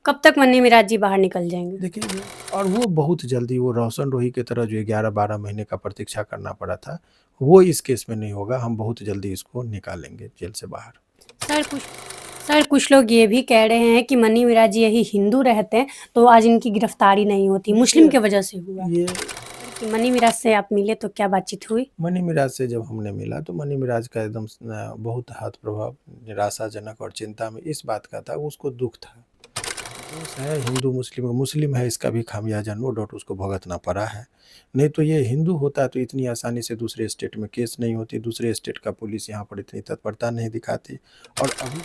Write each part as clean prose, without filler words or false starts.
कब तक मन्नी मिराज जी बाहर निकल जाएंगे? देखिए ये, और वो बहुत जल्दी, वो रोशन रोही की तरह जो 11-12 महीने का प्रतीक्षा करना पड़ा था, वो इस केस में नहीं होगा। हम बहुत जल्दी इसको निकालेंगे जेल से बाहर। सर कुछ सर कुछ लोग ये भी कह रहे हैं कि मन्नी मिराज जी यही हिंदू रहते तो आज इनकी गिरफ्तारी नहीं होती, मुस्लिम देखिए की वजह से हुआ। ये कि मन्नी मिराज से आप मिले तो क्या बातचीत हुई? मनी मिराज से जब हमने मिला तो मनी मिराज का एकदम बहुत हाथ प्रभाव निराशाजनक और चिंता में इस बात का था, उसको दुख था। दोष है हिंदू मुस्लिम, मुस्लिम है, इसका भी खामियाजा नो डाउट उसको भुगतना पड़ा है। नहीं तो ये हिंदू होता तो इतनी आसानी से दूसरे स्टेट में केस नहीं होती, दूसरे स्टेट का पुलिस यहाँ पर इतनी तत्परता नहीं दिखाती। और अभी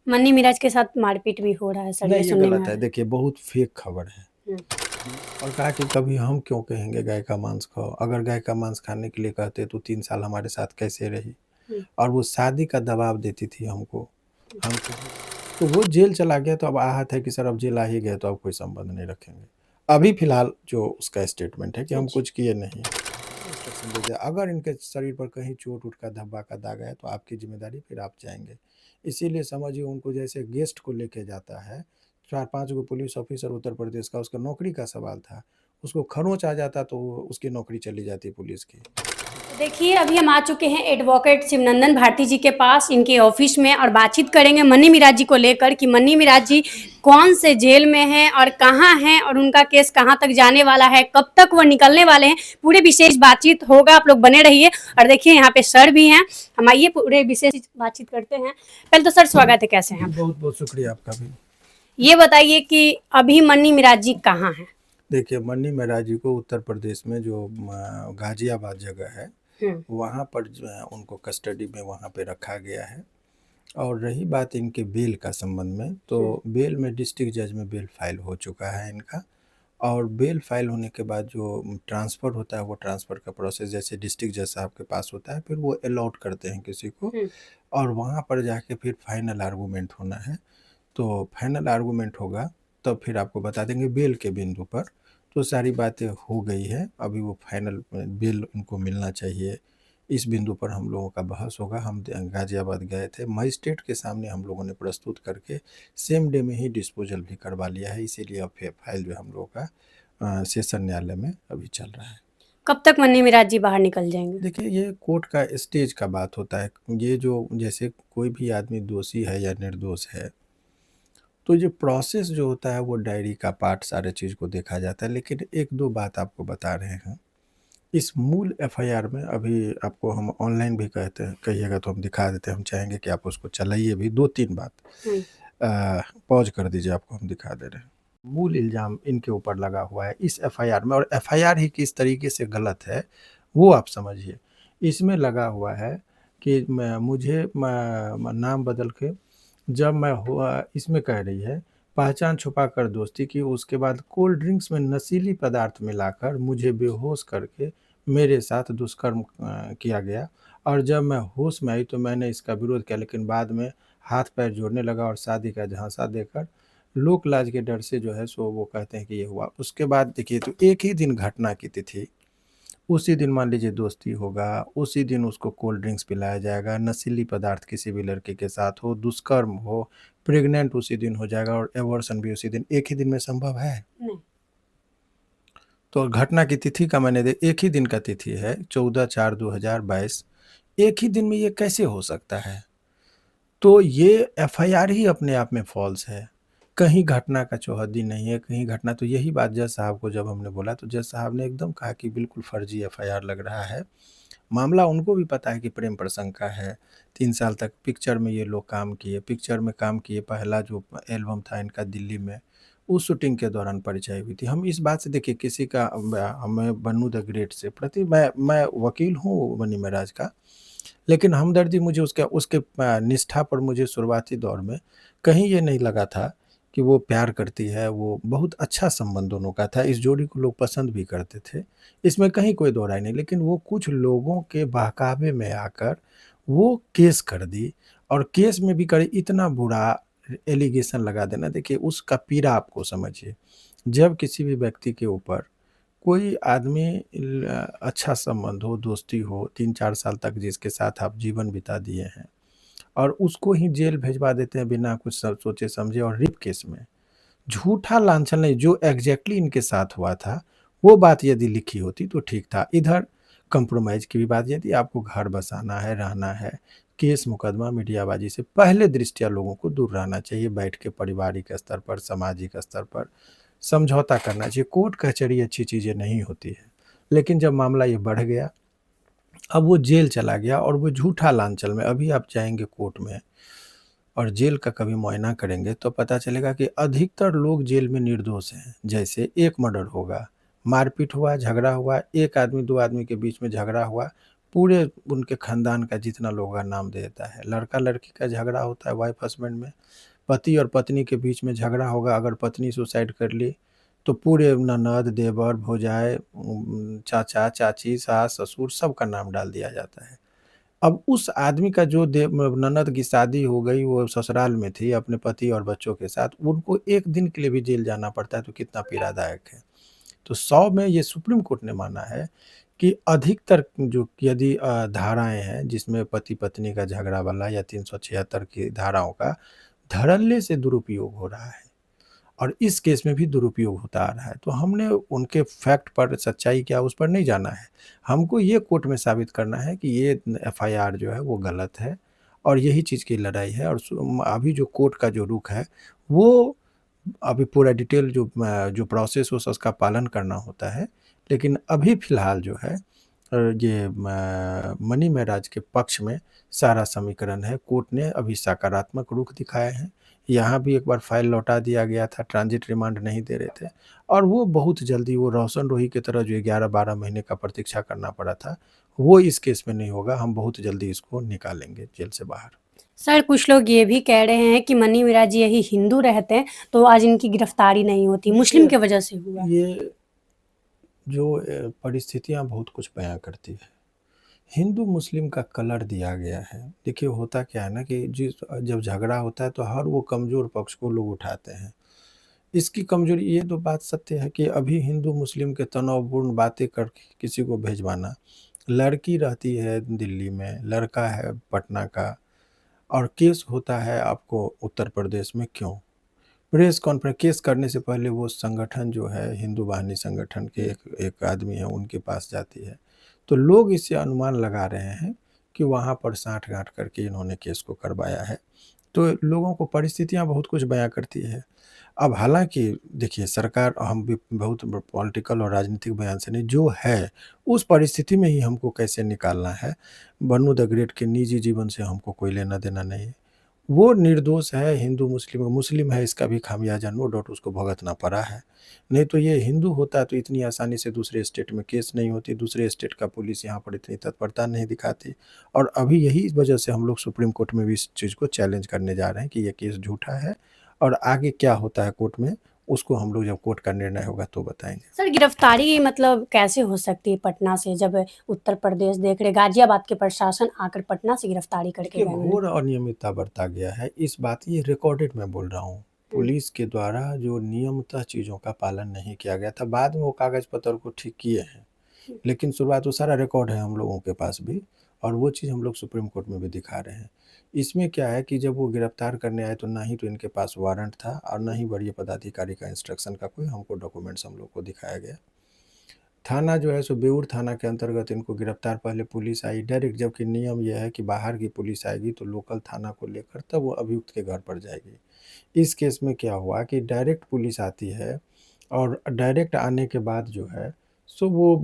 मन्नी मिराज के साथ मारपीट भी हो रहा है सर, ये नहीं, ये सुनने में गलत आ है। रहा देखिए बहुत फेक खबर है। है। और कहा कि कभी हम क्यों कहेंगे गाय का मांस खाओ, अगर गाय का मांस खाने के लिए कहते तो 3 साल हमारे साथ कैसे रही। और वो शादी का दबाव देती थी हमको, हम तो वो जेल चला गया तो अब आहत है कि सर अब जेल आ ही गए तो अब कोई संबंध नहीं रखेंगे। अभी फिलहाल जो उसका स्टेटमेंट है कि हम कुछ किए नहीं, इंस्ट्रक्शन दे दिया अगर इनके शरीर पर कहीं चोट उठ का धब्बा का दाग है तो आपकी जिम्मेदारी, फिर आप जाएंगे। इसीलिए समझिए उनको जैसे गेस्ट को लेके जाता है, 4-5 गो पुलिस ऑफिसर उत्तर प्रदेश का, उसका नौकरी का सवाल था, उसको खरोंच आ जाता तो उसकी नौकरी चली जाती पुलिस की। देखिए अभी हम आ चुके हैं एडवोकेट शिवनंदन भारती जी के पास, इनके ऑफिस में, और बातचीत करेंगे मन्नी मिराज जी को लेकर कि मन्नी मिराज जी कौन से जेल में हैं और कहाँ हैं और उनका केस कहाँ तक जाने वाला है, कब तक वो निकलने वाले हैं। पूरे विशेष बातचीत होगा, आप लोग बने रहिए। और देखिए यहाँ पे सर भी हैं, हम आइए पूरे विशेष बातचीत करते हैं। पहले तो सर स्वागत है, कैसे हैं आप? बहुत बहुत शुक्रिया आपका भी। ये बताइए कि अभी मन्नी मिराज जी कहाँ हैं? देखिए मन्नी महराज जी को उत्तर प्रदेश में जो गाजियाबाद जगह है वहाँ पर जो है उनको कस्टडी में वहाँ पे रखा गया है। और रही बात इनके बेल का संबंध में, तो बेल में डिस्ट्रिक्ट जज में बेल फाइल हो चुका है इनका। और बेल फाइल होने के बाद जो ट्रांसफ़र होता है, वो ट्रांसफ़र का प्रोसेस जैसे डिस्ट्रिक्ट जज साहब के पास होता है, फिर वो अलॉट करते हैं किसी को, और वहाँ पर जाके फिर फाइनल आर्गूमेंट होना है। तो फाइनल आर्गूमेंट होगा तब फिर आपको बता देंगे बेल के बिंदु पर। तो सारी बातें हो गई है, अभी वो फाइनल बेल उनको मिलना चाहिए, इस बिंदु पर हम लोगों का बहस होगा। हम गाजियाबाद गए थे, मजिस्ट्रेट के सामने हम लोगों ने प्रस्तुत करके सेम डे में ही डिस्पोजल भी करवा लिया है। इसीलिए अब फाइल जो हम लोगों का सेशन न्यायालय में अभी चल रहा है। कब तक मन्नी मिराज जी बाहर निकल जाएंगे? देखिए ये कोर्ट का स्टेज का बात होता है। ये जो जैसे कोई भी आदमी दोषी है या निर्दोष है, तो जो प्रोसेस जो होता है वो डायरी का पार्ट सारे चीज़ को देखा जाता है। लेकिन एक दो बात आपको बता रहे हैं, इस मूल एफआईआर में अभी आपको हम ऑनलाइन भी कहते हैं, कहिएगा तो हम दिखा देते हैं, हम चाहेंगे कि आप उसको चलाइए भी। 2-3 बात पॉज कर दीजिए, आपको हम दिखा दे रहे हैं। मूल इल्ज़ाम इनके ऊपर लगा हुआ है इस एफआईआर में, और एफआईआर ही किस तरीके से गलत है वो आप समझिए। इसमें लगा हुआ है कि मुझे नाम बदल के, जब मैं हुआ, इसमें कह रही है पहचान छुपा कर दोस्ती की, उसके बाद कोल्ड ड्रिंक्स में नशीली पदार्थ मिलाकर मुझे बेहोश करके मेरे साथ दुष्कर्म किया गया, और जब मैं होश में आई तो मैंने इसका विरोध किया, लेकिन बाद में हाथ पैर जोड़ने लगा और शादी का झांसा देकर लोक लाज के डर से जो है सो वो कहते हैं कि ये हुआ। उसके बाद देखिए तो एक ही दिन घटना की तिथि, उसी दिन मान लीजिए दोस्ती होगा, उसी दिन उसको कोल्ड ड्रिंक्स पिलाया जाएगा, नशीली पदार्थ किसी भी लड़के के साथ हो, दुष्कर्म हो, प्रेग्नेंट उसी दिन हो जाएगा, और एबॉर्शन भी उसी दिन। एक ही दिन में संभव है? नहीं। तो घटना की तिथि का मैंने एक ही दिन का तिथि है, 14/4/2022। एक ही दिन में ये कैसे हो सकता है? तो ये एफआईआर ही अपने आप में फॉल्स है। कहीं घटना का चौहद्दी नहीं है, कहीं घटना, तो यही बात जज साहब को जब हमने बोला तो जज साहब ने एकदम कहा कि बिल्कुल फर्जी एफआईआर लग रहा है। मामला उनको भी पता है कि प्रेम प्रसंग का है। 3 साल तक पिक्चर में ये लोग काम किए, पिक्चर में काम किए। पहला जो एल्बम था इनका दिल्ली में, उस शूटिंग के दौरान परिचय हुई थी। हम इस बात से देखिए किसी का, हमें बन्नू द ग्रेट से प्रति, मैं वकील हूँ मनी महाराज का, लेकिन हमदर्दी मुझे उसके उसके निष्ठा पर मुझे शुरुआती दौर में कहीं ये नहीं लगा था कि वो प्यार करती है। वो बहुत अच्छा संबंध दोनों का था, इस जोड़ी को लोग पसंद भी करते थे, इसमें कहीं कोई दो राय नहीं। लेकिन वो कुछ लोगों के बहकावे में आकर वो केस कर दी, और केस में भी करे इतना बुरा एलिगेशन लगा देना। देखिए उसका पीड़ा आपको समझिए। जब किसी भी व्यक्ति के ऊपर कोई आदमी अच्छा संबंध हो, दोस्ती हो, 3-4 साल तक जिसके साथ आप जीवन बिता दिए हैं, और उसको ही जेल भेजवा देते हैं बिना कुछ सोचे समझे, और रेप केस में, झूठा लांछन नहीं, जो एग्जैक्टली इनके साथ हुआ था वो बात यदि लिखी होती तो ठीक था। इधर कंप्रोमाइज की भी बात, यदि आपको घर बसाना है, रहना है, केस मुकदमा मीडियाबाजी से पहले दृष्टिया लोगों को दूर रहना चाहिए। बैठ के पारिवारिक स्तर पर, सामाजिक स्तर पर समझौता करना चाहिए। कोर्ट कचहरी अच्छी चीज़ें नहीं होती है, लेकिन जब मामला ये बढ़ गया, अब वो जेल चला गया और वो झूठा लांछन में, अभी आप जाएंगे कोर्ट में और जेल का कभी मुआयना करेंगे तो पता चलेगा कि अधिकतर लोग जेल में निर्दोष हैं। जैसे एक मर्डर होगा, मारपीट हुआ, झगड़ा हुआ, एक आदमी दो आदमी के बीच में झगड़ा हुआ, पूरे उनके खानदान का जितना लोगों का नाम दे देता है। लड़का लड़की का झगड़ा होता है, वाइफ हस्बैंड में, पति और पत्नी के बीच में झगड़ा होगा, अगर पत्नी सुसाइड कर ली तो पूरे ननद, देवर, भौजाई, चाचा चाची, सास ससुर सबका नाम डाल दिया जाता है। अब उस आदमी का जो ननद की शादी हो गई, वो ससुराल में थी अपने पति और बच्चों के साथ, उनको एक दिन के लिए भी जेल जाना पड़ता है, तो कितना पीड़ादायक है। तो 100 में ये सुप्रीम कोर्ट ने माना है कि अधिकतर जो यदि धाराएं हैं जिसमें पति पत्नी का झगड़ा वाला या 376 की धाराओं का धड़ल्ले से दुरुपयोग हो रहा है, और इस केस में भी दुरुपयोग होता आ रहा है। तो हमने उनके फैक्ट पर, सच्चाई क्या उस पर नहीं जाना है, हमको ये कोर्ट में साबित करना है कि ये एफआईआर जो है वो गलत है और यही चीज़ की लड़ाई है। और अभी जो कोर्ट का जो रुख है वो अभी पूरा डिटेल जो प्रोसेस हो उसका पालन करना होता है। लेकिन अभी फ़िलहाल जो है ये मनी महराज के पक्ष में सारा समीकरण है। कोर्ट ने अभी सकारात्मक रुख दिखाए हैं। यहाँ भी एक बार फाइल लौटा दिया गया था, ट्रांजिट रिमांड नहीं दे रहे थे, और वो बहुत जल्दी, वो रोशन रोही की तरह जो 11-12 महीने का प्रतीक्षा करना पड़ा था, वो इस केस में नहीं होगा। हम बहुत जल्दी इसको निकालेंगे जेल से बाहर। सर कुछ लोग ये भी कह रहे हैं कि मनी मीरा जी यही हिंदू रहते हैं तो आज इनकी गिरफ्तारी नहीं होती, मुस्लिम की वजह से हुआ। ये जो परिस्थितियां बहुत कुछ बयां करती है। हिंदू मुस्लिम का कलर दिया गया है। देखिए होता क्या है ना कि जब झगड़ा होता है तो हर वो कमज़ोर पक्ष को लोग उठाते हैं। इसकी कमज़ोरी, ये तो बात सत्य है कि अभी हिंदू मुस्लिम के तनावपूर्ण बातें करके किसी को भेजवाना, लड़की रहती है दिल्ली में, लड़का है पटना का, और केस होता है आपको उत्तर प्रदेश में, क्यों? प्रेस कॉन्फ्रेंस, केस करने से पहले वो संगठन जो है, हिंदू वाहिनी संगठन के एक आदमी है, उनके पास जाती है। तो लोग इससे अनुमान लगा रहे हैं कि वहाँ पर साँठ-गाँठ करके इन्होंने केस को करवाया है। तो लोगों को परिस्थितियाँ बहुत कुछ बयाँ करती है। अब हालाँकि देखिए, सरकार, हम भी बहुत पॉलिटिकल और राजनीतिक बयान से नहीं, जो है उस परिस्थिति में ही हमको कैसे निकालना है। बन्नू द ग्रेट के निजी जीवन से हमको कोई लेना-देना नहीं है। वो निर्दोष है, हिंदू मुस्लिम है, इसका भी खामियाजा नो डाउट उसको भुगतना पड़ा है। नहीं तो ये हिंदू होता तो इतनी आसानी से दूसरे स्टेट में केस नहीं होती, दूसरे स्टेट का पुलिस यहाँ पर इतनी तत्परता नहीं दिखाती। और अभी यही वजह से हम लोग सुप्रीम कोर्ट में भी इस चीज़ को चैलेंज करने जा रहे हैं कि ये केस झूठा है, और आगे क्या होता है कोर्ट में उसको हम लोग जब कोर्ट का निर्णय होगा तो बताएंगे। सर गिरफ्तारी मतलब कैसे हो सकती है पटना से, जब उत्तर प्रदेश देख रहे, गाजियाबाद के प्रशासन आकर पटना से गिरफ्तारी करके देखिए, गए। घोर अनियमितता बरता गया है। इस बात, ये रिकॉर्डेड मैं बोल रहा हूँ, पुलिस के द्वारा जो नियमतः चीज़ों का पालन नहीं किया गया था। बाद में वो कागज़ पत्र को ठीक किए हैं, लेकिन शुरुआत, वो सारा रिकॉर्ड है हम लोगों के पास भी, और वो चीज़ हम लोग सुप्रीम कोर्ट में भी दिखा रहे हैं। इसमें क्या है कि जब वो गिरफ्तार करने आए तो ना ही तो इनके पास वारंट था और ना ही वरीय पदाधिकारी का इंस्ट्रक्शन का कोई हमको डॉक्यूमेंट्स हम लोग को दिखाया गया। थाना जो है सो बेऊर थाना के अंतर्गत इनको गिरफ्तार, पहले पुलिस आई डायरेक्ट, जबकि नियम यह है कि बाहर की पुलिस आएगी तो लोकल थाना को लेकर तब वो अभियुक्त के घर पर जाएगी। इस केस में क्या हुआ कि डायरेक्ट पुलिस आती है, और डायरेक्ट आने के बाद जो है सो वो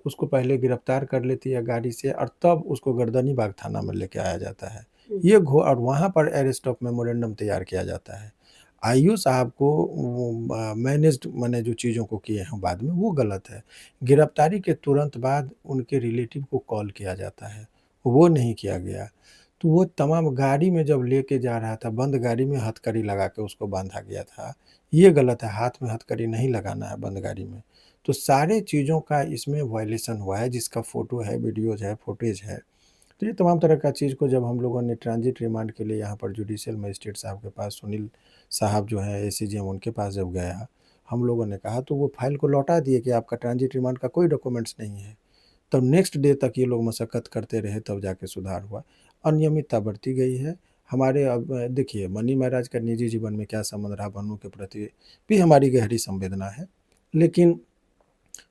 उसको पहले गिरफ्तार कर लेती है गाड़ी से, और तब उसको गर्दनीबाग थाना में लेके आया जाता है। ये और वहाँ पर अरेस्ट ऑफ मेमोरेंडम तैयार किया जाता है। आईओ साहब को मैनेज्ड, मैंने जो चीज़ों को किए हैं बाद में, वो गलत है। गिरफ्तारी के तुरंत बाद उनके रिलेटिव को कॉल किया जाता है, वो नहीं किया गया। तो वो तमाम गाड़ी में जब लेके जा रहा था, बंद गाड़ी में हथकड़ी लगा के उसको बांधा गया था, ये गलत है। हाथ में हथकड़ी नहीं लगाना है बंद गाड़ी में। तो सारे चीज़ों का इसमें वायलेशन हुआ है, जिसका फ़ोटो है, वीडियोज़ है, फुटेज है। तो ये तमाम तरह का चीज़ को जब हम लोगों ने ट्रांजिट रिमांड के लिए यहाँ पर जुडिशियल मजिस्ट्रेट साहब के पास, सुनील साहब जो हैं एसीजेएम, उनके पास जब गया, हम लोगों ने कहा, तो वो फाइल को लौटा दिए कि आपका ट्रांजिट रिमांड का कोई डॉक्यूमेंट्स नहीं है। तब नेक्स्ट डे तक ये लोग मशक्कत करते रहे, तब जाके सुधार हुआ। अनियमितता बढ़ती गई है। हमारे अब देखिए मनी महाराज का निजी जीवन में क्या संबंध रहा बन्नू के प्रति भी हमारी गहरी संवेदना है, लेकिन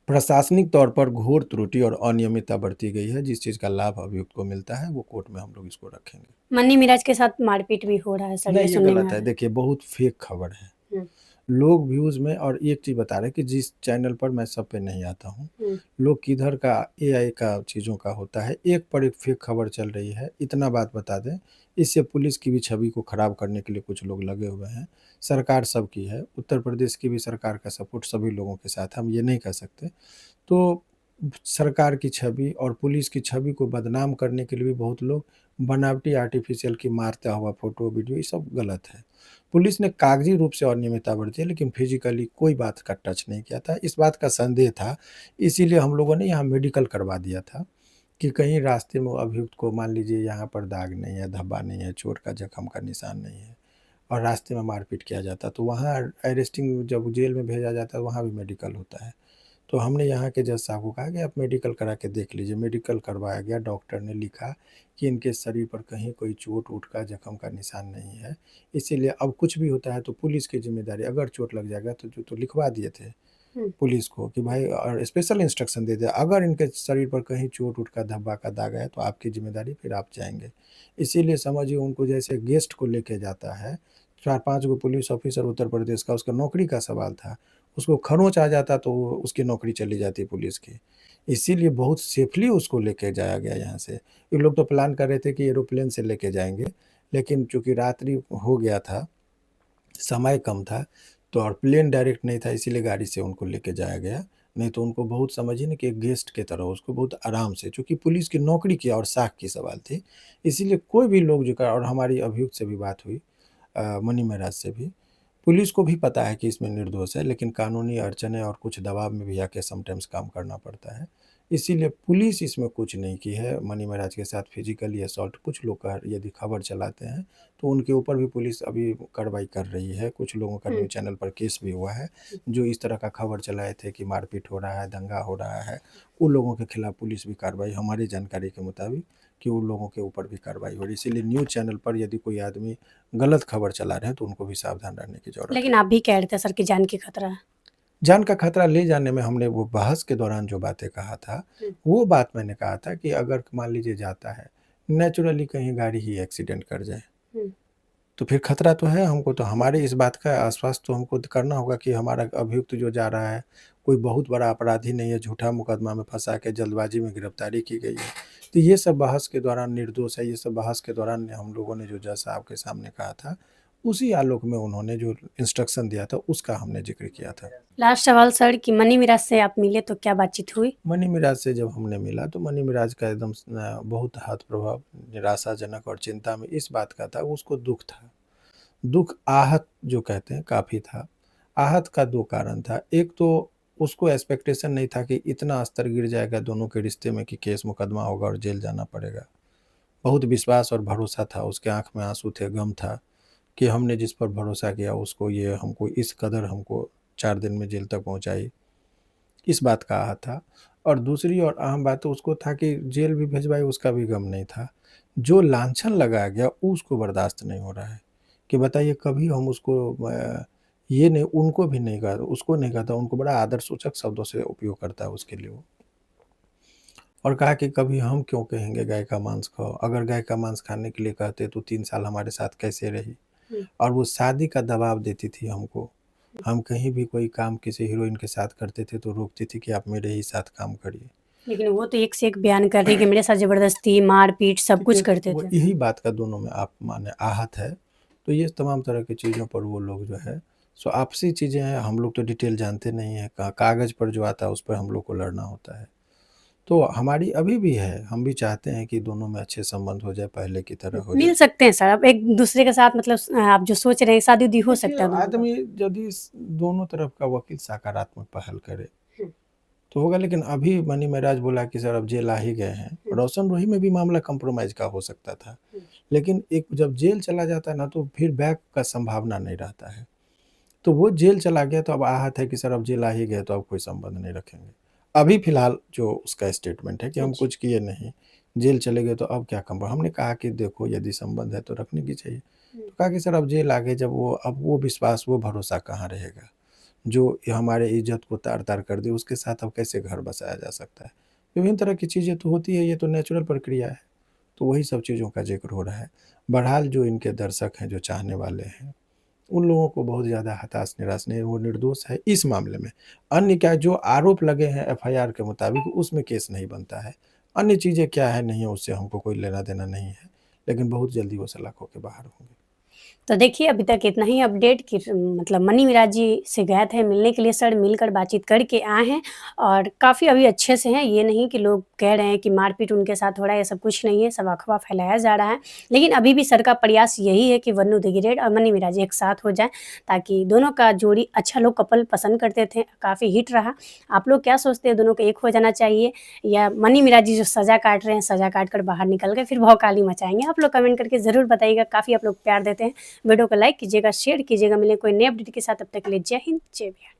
प्रशासनिक तौर पर घोर त्रुटि और अनियमितता बरती गई है। जिस चीज़ का लाभ अभियुक्त को मिलता है वो कोर्ट में हम लोग इसको रखेंगे। मन्नी मिराज के साथ मारपीट भी हो रहा है सर, ये नहीं, ये सुनने में गलत आ है। रहा देखिए बहुत फेक खबर है। है। लोग व्यूज़ में और एक चीज़ बता रहे हैं कि जिस चैनल पर मैं सब पे नहीं आता हूँ, लोग किधर का एआई का चीज़ों का होता है, एक पर एक फेक खबर चल रही है। इतना बात बता दें, इससे पुलिस की भी छवि को खराब करने के लिए कुछ लोग लगे हुए हैं। सरकार सबकी है, उत्तर प्रदेश की भी सरकार का सपोर्ट सभी लोगों के साथ है, हम ये नहीं कह सकते। तो सरकार की छवि और पुलिस की छवि को बदनाम करने के लिए भी बहुत लोग बनावटी आर्टिफिशियल की मारता हुआ फ़ोटो, वीडियो ये सब गलत है। पुलिस ने कागज़ी रूप से अनियमितता बरती है, लेकिन फिज़िकली कोई बात का टच नहीं किया था। इस बात का संदेह था, इसीलिए हम लोगों ने यहाँ मेडिकल करवा दिया था कि कहीं रास्ते में अभियुक्त को मान लीजिए यहाँ पर दाग नहीं है, धब्बा नहीं है, चोट का जख्म का निशान नहीं है और रास्ते में मारपीट किया जाता, तो वहाँ अरेस्टिंग जब जेल में भेजा जाता है, वहाँ भी मेडिकल होता है। तो हमने यहाँ के जज साहब को कहा कि आप मेडिकल करा के देख लीजिए। मेडिकल करवाया गया, डॉक्टर ने लिखा कि इनके शरीर पर कहीं कोई चोट-वोट का जख्म का निशान नहीं है। इसीलिए अब कुछ भी होता है तो पुलिस की ज़िम्मेदारी, अगर चोट लग जाएगा तो जो तो लिखवा दिए थे पुलिस को कि भाई, और स्पेशल इंस्ट्रक्शन दे दिया, अगर इनके शरीर पर कहीं चोट-वोट का धब्बा का दाग है तो आपकी ज़िम्मेदारी, फिर आप जाएँगे। इसीलिए समझिए उनको जैसे गेस्ट को लेके जाता है, 4-5 गो पुलिस ऑफिसर उत्तर प्रदेश का, उसका नौकरी का सवाल था। उसको खरोंच आ जाता तो उसकी नौकरी चली जाती पुलिस की। इसीलिए बहुत सेफ़ली उसको लेके जाया गया यहाँ से। ये लोग तो प्लान कर रहे थे कि एरोप्लेन से लेके जाएँगे, लेकिन चूँकि रात्रि हो गया था, समय कम था, तो और प्लेन डायरेक्ट नहीं था, इसीलिए गाड़ी से उनको लेके जाया गया। नहीं तो उनको बहुत समझिए ना कि एक गेस्ट की तरह उसको बहुत आराम से, चूँकि पुलिस की नौकरी की और साख की सवाल थी, इसीलिए कोई भी लोग जो का, और हमारी अभियुक्त से भी बात हुई, मनी महाराज से भी। पुलिस को भी पता है कि इसमें निर्दोष है, लेकिन कानूनी अड़चनें और कुछ दबाव में भी आके समटाइम्स काम करना पड़ता है। इसीलिए पुलिस इसमें कुछ नहीं की है। मनी महाराज के साथ फिज़िकली असॉल्ट कुछ लोग का यदि खबर चलाते हैं, तो उनके ऊपर भी पुलिस अभी कार्रवाई कर रही है। कुछ लोगों का न्यूज़ चैनल पर केस भी हुआ है, जो इस तरह का खबर चलाए थे कि मारपीट हो रहा है, दंगा हो रहा है। उन लोगों के खिलाफ पुलिस भी कार्रवाई, हमारी जानकारी के मुताबिक, कि उन लोगों के ऊपर भी कार्रवाई हो रही है। इसीलिए न्यूज़ चैनल पर यदि कोई आदमी गलत खबर चला रहे हैं तो उनको भी सावधान रहने की ज़रूरत है। लेकिन आप भी कह रहे थे सर कि जान की खतरा है। जान का खतरा ले जाने में हमने वो बहस के दौरान जो बातें कहा था, वो बात मैंने कहा था कि अगर मान लीजिए जाता है, नेचुरली कहीं गाड़ी ही एक्सीडेंट कर जाए, तो फिर खतरा तो है हमको। तो हमारे इस बात का आश्वासन तो हमको करना होगा कि हमारा अभियुक्त जो जा रहा है, कोई बहुत बड़ा अपराधी नहीं है, झूठा मुकदमा में फँसा के जल्दबाजी में गिरफ्तारी की गई है। तो ये सब बहस के दौरान निर्दोष है, ये सब बहस के दौरान हम लोगों ने जो जज साहब के सामने कहा था, उसी आलोक में उन्होंने जो इंस्ट्रक्शन दिया था, उसका हमने ज़िक्र किया था। लास्ट सवाल सर कि मनी मिराज से आप मिले तो क्या बातचीत हुई? मनी मिराज से जब हमने मिला तो मनी मिराज का एकदम बहुत हाथ प्रभाव, निराशाजनक और चिंता में इस बात का था, उसको दुःख था। दुःख, आहत जो कहते हैं, काफ़ी था। आहत का 2 कारण था। एक तो उसको एक्सपेक्टेशन नहीं था कि इतना स्तर गिर जाएगा दोनों के रिश्ते में कि केस मुकदमा होगा और जेल जाना पड़ेगा। बहुत विश्वास और भरोसा था, उसके आँख में आँसू थे, गम था कि हमने जिस पर भरोसा किया उसको, ये हमको इस कदर हमको 4 दिन में जेल तक पहुँचाई, इस बात का आहत था। और दूसरी और अहम बात तो उसको था कि जेल भी भिजवाई, उसका भी गम नहीं था। जो लांछन लगाया गया उसको बर्दाश्त नहीं हो रहा है कि बताइए, कभी हम उसको ये नहीं, उनको भी नहीं कहा, उसको नहीं कहता, उनको बड़ा आदर सूचक शब्दों से उपयोग करता है उसके लिए वो। और कहा कि कभी हम क्यों कहेंगे गाय का मांस खाओ, अगर गाय का मांस खाने के लिए कहते तो 3 साल हमारे साथ कैसे रही। और वो शादी का दबाव देती थी हमको। हम कहीं भी कोई काम किसी हीरोइन के साथ करते थे तो रोकती थी कि आप मेरे ही साथ काम करिए। लेकिन वो तो एक से एक बयान कर रही है कि मेरे साथ ज़बरदस्ती, मार-पीट सब कुछ करते वो थे। यही बात का दोनों में आप माने आहत है। तो ये तमाम तरह की चीज़ों पर वो लोग जो है, सो आपसी चीज़ें हैं, हम लोग तो डिटेल जानते नहीं हैं। कागज़ पर जो आता है उस पर हम लोग को लड़ना होता है। तो हमारी अभी भी है, हम भी चाहते हैं कि दोनों में अच्छे संबंध हो जाए, पहले की तरह हो मिल जाए। सकते हैं सर, आप एक-दूसरे के साथ मतलब आप जो सोच रहे हैं शादी-उदी हो देखिए, सकता है दोनों का। आदमी यदि दोनों तरफ का वकील सकारात्मक पहल करे हुँ। तो होगा। लेकिन अभी मनी महाराज बोला कि सर अब जेल आ ही गए हैं। रोशन रोही में भी मामला कंप्रोमाइज़ का हो सकता था, लेकिन एक जब जेल चला जाता है ना, तो फिर बैक का संभावना नहीं रहता है। तो वो जेल चला गया तो अब आहत है कि सर अब जेल आ ही गए तो अब कोई संबंध नहीं रखेंगे। अभी फ़िलहाल जो उसका स्टेटमेंट है कि हम कुछ किए नहीं, जेल चले गए तो अब क्या कम हमने कहा कि देखो यदि संबंध है तो रखने की चाहिए। तो कहा कि सर अब जेल आ गए जब वो अब वो विश्वास, वो भरोसा कहाँ रहेगा? जो ये हमारे इज़्ज़त को तार-तार कर दे उसके साथ अब कैसे घर बसाया जा सकता है? विभिन्न तरह की चीज़ें तो होती है, ये तो नेचुरल प्रक्रिया है। तो वही सब चीज़ों का ज़िक्र हो रहा है। बहरहाल जो इनके दर्शक हैं, जो चाहने वाले हैं, उन लोगों को बहुत ज़्यादा हताश निराश नहीं, वो निर्दोष है इस मामले में। अन्य क्या जो आरोप लगे हैं एफआईआर के मुताबिक उसमें केस नहीं बनता है। अन्य चीज़ें क्या है नहीं है उससे हमको कोई लेना-देना नहीं है। लेकिन बहुत जल्दी वो सलाखों के बाहर होंगे। तो देखिए अभी तक इतना ही अपडेट कि मतलब मन्नी मिराज जी से गए थे मिलने के लिए सर, मिलकर बातचीत करके आए हैं और काफ़ी अभी अच्छे से हैं। ये नहीं कि लोग कह रहे हैं कि मारपीट उनके साथ हो रहा है, ये सब कुछ नहीं है, सब अफ़वाह फैलाया जा रहा है। लेकिन अभी भी सर का प्रयास यही है कि वन्नू द ग्रेट और मन्नी मिराज एक साथ हो जाएँ, ताकि दोनों का जोड़ी अच्छा लोग कपल पसंद करते थे, काफ़ी हिट रहा। आप लोग क्या सोचते हैं दोनों को एक हो जाना चाहिए या मन्नी मिराज जी जो सज़ा काट रहे हैं, सज़ा काट कर बाहर निकल गए फिर भौकाली मचाएँगे? आप लोग कमेंट करके ज़रूर बताइएगा, काफ़ी आप लोग प्यार देते हैं। वीडियो को लाइक कीजिएगा, शेयर कीजिएगा। मिलें कोई नए अपडेट के साथ, तब तक के लिए जय हिंद, जय बिहार।